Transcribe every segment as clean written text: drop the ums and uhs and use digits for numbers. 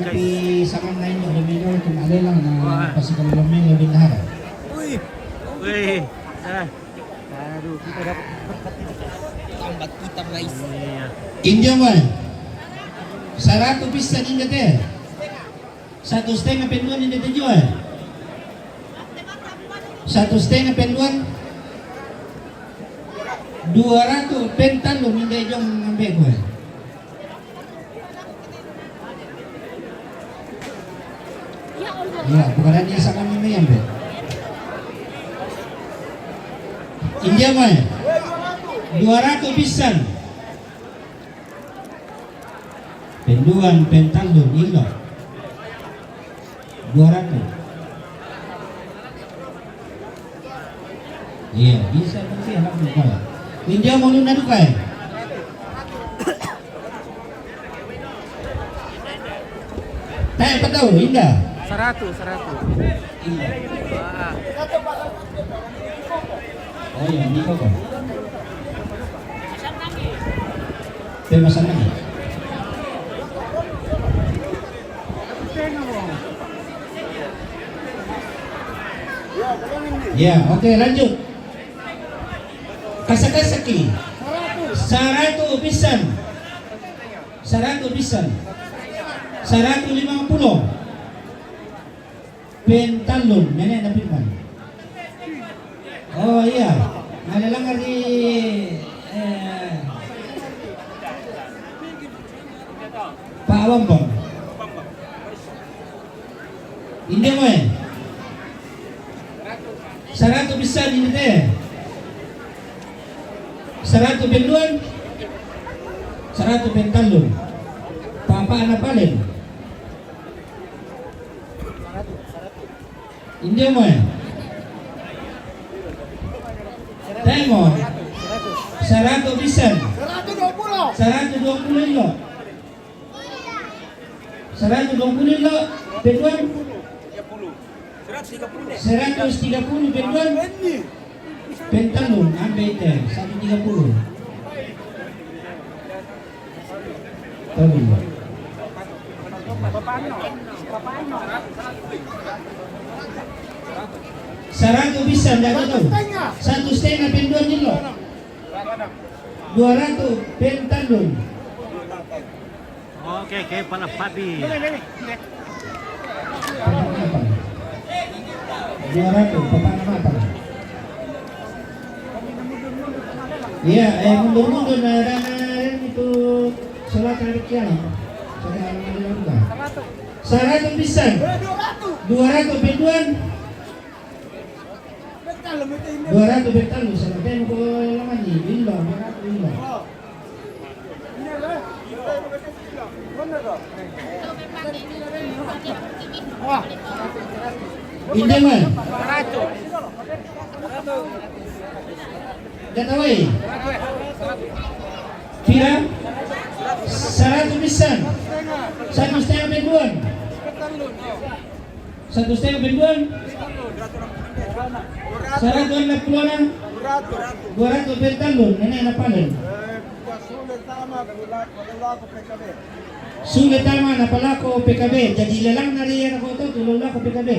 Tapi sangat lain yung luminaw kung alay lang na pasikalulong yung binahara. Uy! Uy! Aduh, kita dapat tambat hitam guys. Iya. India man. Sarato pista din dati. Satu setengah penduan din dati jual. Satu setengah penduan. 200 pentalon hindi yung ngambil ko. Ya, bukan dia sama mimi yang bet. India mah 200 pisan. Penduan pentalon ilo. 200. Iya, bisa nanti anak lupa. India mau lu nadu kai. Tanya apa tahu Indah? 100. Iya. Wah. Oh iya, ini kok. Pemesan lagi. Ya, oke lanjut. Kasaki. 100 pisan. 100 pisan. 150. Pentalon, nenek na pirman. Oh iya, ada lang di Pak Wambang. Hindi mo 100 bisa din dito 100 penduan, 100 pentalon. Papa na palin. Hindi mo Temo 100 pisan 120 lo 120 lo penduan 130 penduan pentalon ambil itu 130 tahu 100 bisa enggak tahu. 1,5 penduan lo. 200 pentalon. Oke, kepala babi. 200 papan apa? Iya, mundur-mundur dan itu salat rekian. Saya ada 100 bisa. 200 penduan. 200 pentalon sa natin ko laman ni Bilo, 200 Bilo. Hindi man. Gataway. Pira? 100 pisan. 1,5 penduan. 1,5 penduan. 160 200 pentalon, nenek na palin. Sulit tama na pala ko PKB. Jadi lalang na riyan ako ito, tulong ko PKB.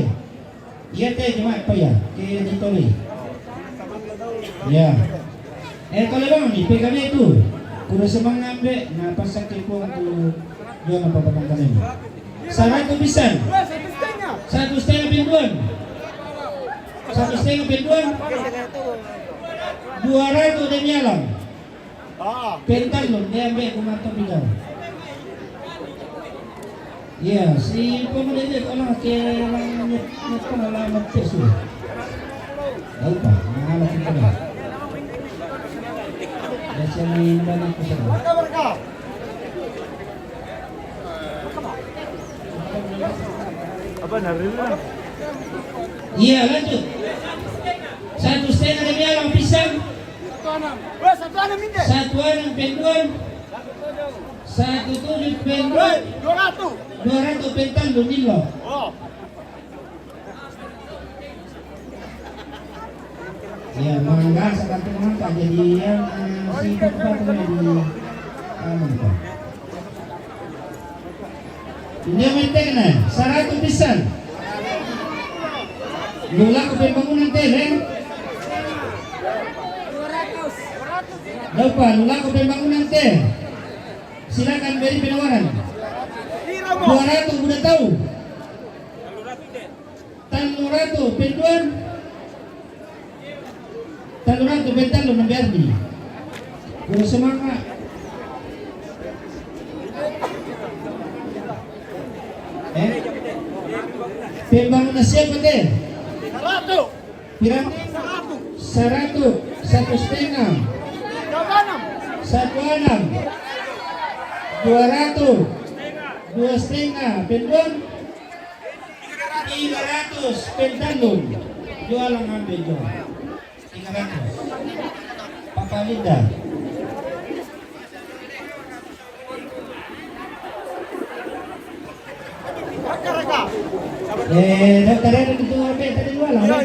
Iya teh cuma apa ya? Kaya dito nih. Ya. Kalau lang nih PKB itu. Kuda semang nambe na pasakit ko ang doon ang papatanggalin. 100 pisan. 1,5 penduan. 1,5 penduan. 200 din niya lang. Pentalon, diambil kumatong bigaw. Ya, si pemuda orang kailangan net ko nalaman peso. Ay pa, nakalap ko na. Kasi may banang ko siya. Apa naril na? Iya, lanjut. 1,5 na niya lang pisang. 1 penduan. 1 penduan. 200 pentalon nilo. Ya, mangga sa kanto mangga jadi yang sifat apa tuh di ano pa. Hindi mo na. Sarado pisan. Lula ko pembangunan tele. Daw pa, lula ko pembangunan te. Silakan beri penawaran. 200 udah tahu. 300 penduan. 300 bentar lo Berdi. Udah semangat. Pembangunan siapa deh? 100. Pirang? 100. 1,5. 1,6. 200. 2,5. Penduan? 300. Pentalun. Jual lang ambil jual. 300. Papa Linda. Tadi itu beta tadi jual lah. Bilang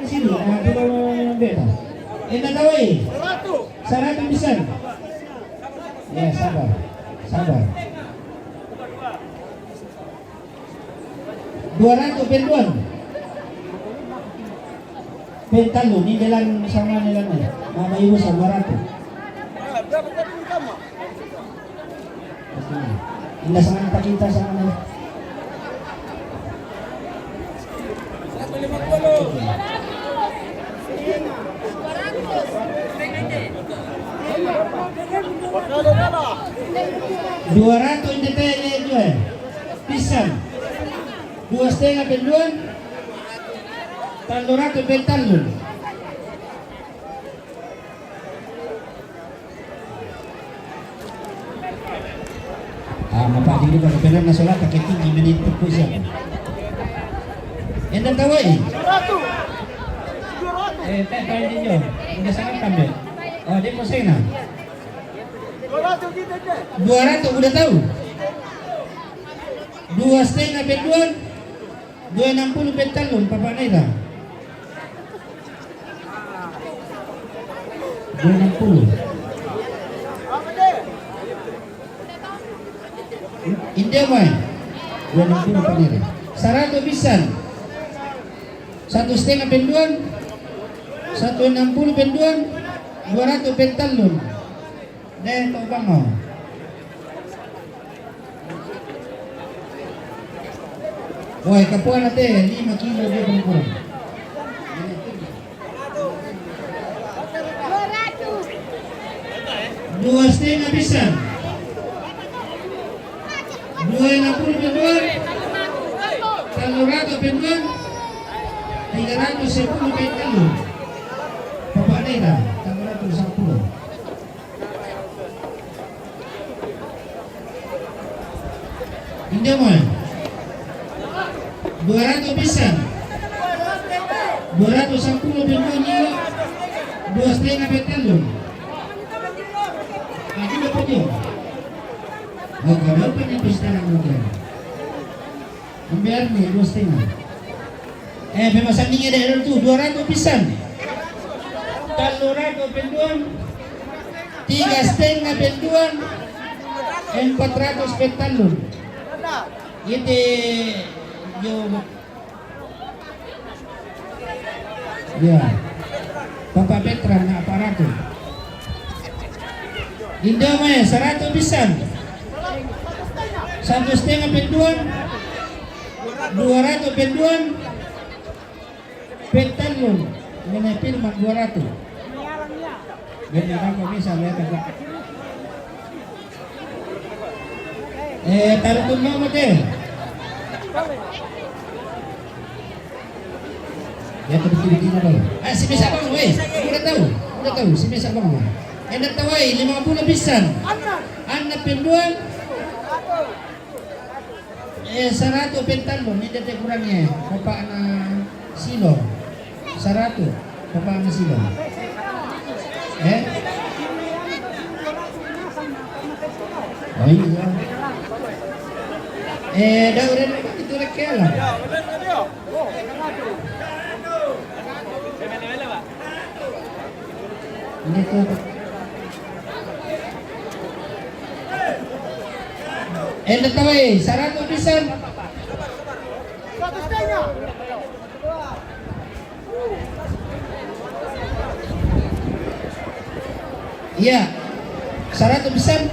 di sini. Bilang beta. Natawai. 100 bisa. Ya sabar, sabar. 200 penduan. Pentalun ni jalan sama jalan ni. Mama ibu sama 200. Indah sangat pakita sama ni. 200 hindi tayo jual. Pisan. 2,5 penduan. 300 pentalun. Mapagin ko sa Pilar na sulat pakai tinggi menit po siya. Endan tawai. 200. Tayo ninyo. Hindi sangat kami. Di mo say na. 200 udah tahu. 2,5 penduan. 260 pentalun papanay lah. 260. Hindi mo 260 paniri. 100 bisan. 1,5 penduan. 160 penduan. 200 pentalun. Dahil ito bang mo? Wah, kapuan natin, 5 kilo dia kurang. 2,5 bisa. 260 penduan. 300 penduan. 310 pentalun. Bapak Neda, 310. Hindi mo 200 bisa. 210 penduan nyo. 2,5 pentalun. Lagi dapat nyo. Kalau pa niya pista ng lugar. Ang biyerni, 2,5. Pemasan niya dahil ito, 200 pisan. 300 penduan. 3,5 penduan. 400 pentalun. Iti yung Papa Petra na aparato. Hindi mo 100 pisan. 1,5 penduan. 200 penduan. Pentalun. Menepil 200. Ganyan ako bisa lihat agak. Taruh mo deh. Ya terbitin na ba? Si Mesa bang weh. Udah tahu si Mesa bang. Enak tawai 50 pisan. 6 penduan. 100 pentalun ni dete kurangnya. Bapak na silo. 100. Bapak na silo. Oh iya. Dah udah itu rekya lah. Ini tuh And nataway, sarado bisan. Iya. Sarado bisan.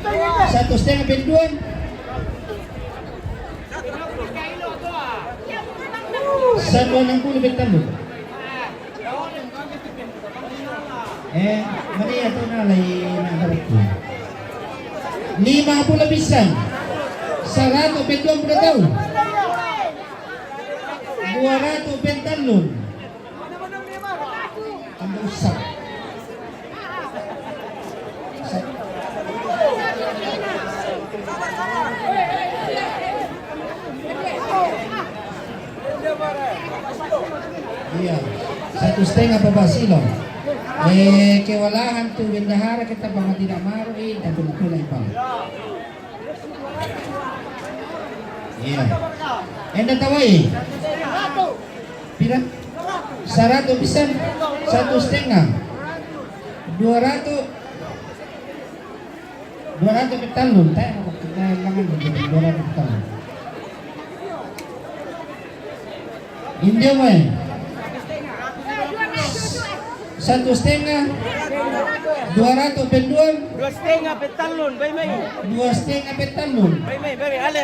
1,5 sa 20 betalo. Mali ato na lay nakarat ko. 50 bisan. Sarado betong daw. 200 bentalon. Ang usap. Iya, 1,5 pa ba silong? Kewalahan tu bendahara kita bang tidak maru tapi kulay pa. Iya. Enda tawai. Pira? 100 pisan, 1,5. 200 petalun. Tayo ako kailangan begitu 200 petalun. Hindi mo eh. 1,5. 200 penduan. 2,5 petalon, bay may. 2,5 petalun. Bay, ale.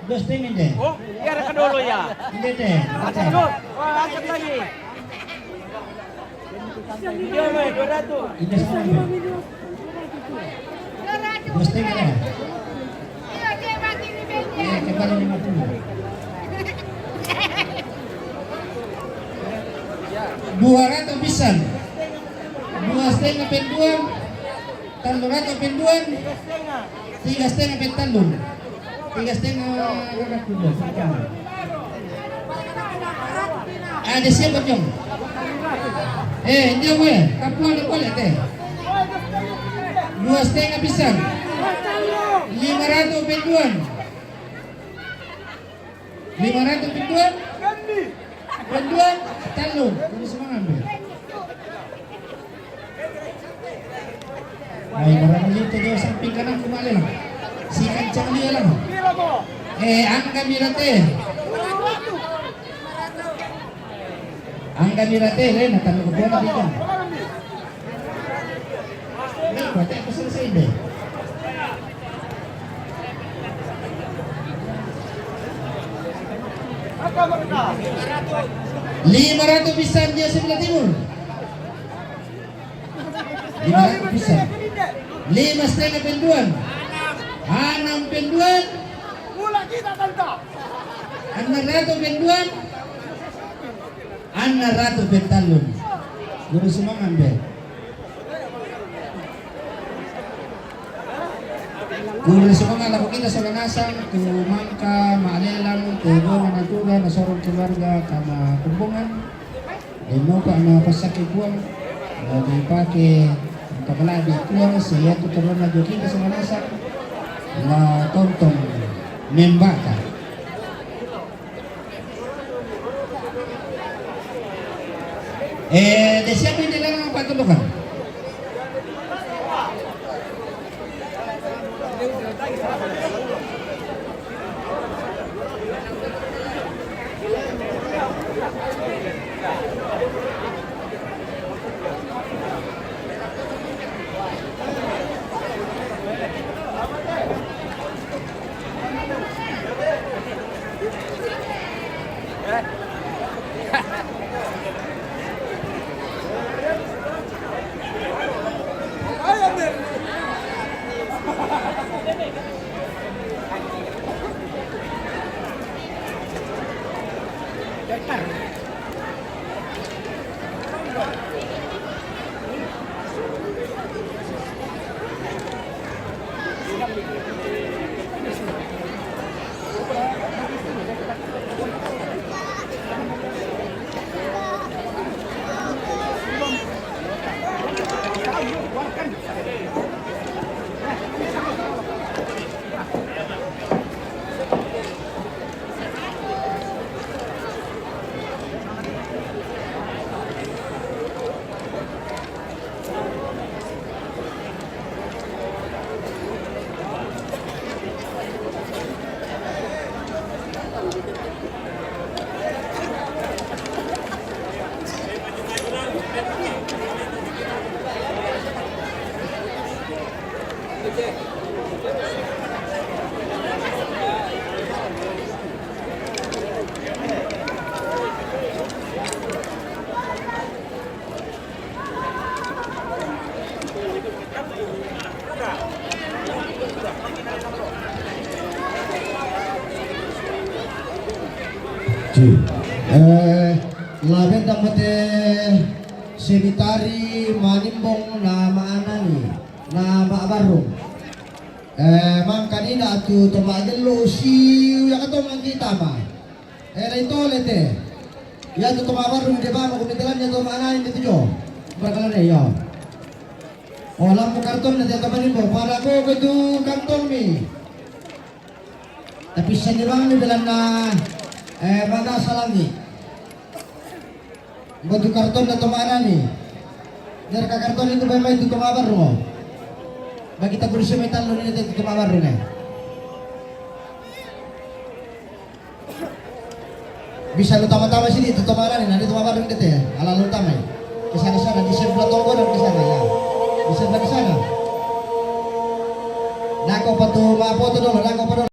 2,5 hindi. Oh, kaya ka dolo ya. Hindi deh. Go. Angkat lagi. Dia may 200. Hindi sa mga. 2,5 na. Kebalik 50. 200 bisan. 2,5 penduan. 300 penduan. 3,5 pentalun. 3,5 kakak kuda. Ada siapa jom? Dia boleh. Kapuan dia boleh teh. 2,5 bisan. 500 penduan. 500 penduan. Penduan talun. Ini semua ambil. Ay, marami dito daw samping kanan kumali lang. Si kancang dia lang. Ang kamirate. Ang kamirate, natanong ko po na dito. Pati ako selesai deh. Apa mereka? 500 pisan dia sebelah timur. 500 pisan. 5,5 penduan. 6 penduan. Mula kita tanta. 600 penduan. 600 pentalun. Guru semua ngambil. Guru semua ngalaku kita sa kanasan, ke Mangka, Maalelang, ke Bunga Natura, nasorong keluarga, kama kumbungan. Demo pa na pasakit buwan. Lagi pakai kapalabi kuang siya tuturuan na joki kita sa kanasan. La tontong membaka. De siapa hindi lang ang patulukan? Laben dapat semitari manimbong na maanani na maabarong. Mang kanina tu tumagal lo si ya kato mangkita ma. Era ito lete. Ya tu tumabarong di ba makumitalan niya to maanani dito jo. Berkalan ya. Olam mo karton na dito manimbong para ko kedu kantong mi. Tapi sa nibang ni dalam na mana salangi. Batu karton na tumana ni. Dari ka karton itu bay itu tumabar mo. Bagi kita bersih metal lo ini itu tumabar ni. Bisa lu tama-tama sini itu tumaran ni. Nanti tumabar ni kita ya. Ala lu tamai. Kesana-sana di sebelah tonggo dan kesana ya. Di sebelah kesana. Nako patu ma foto dong, nako patu.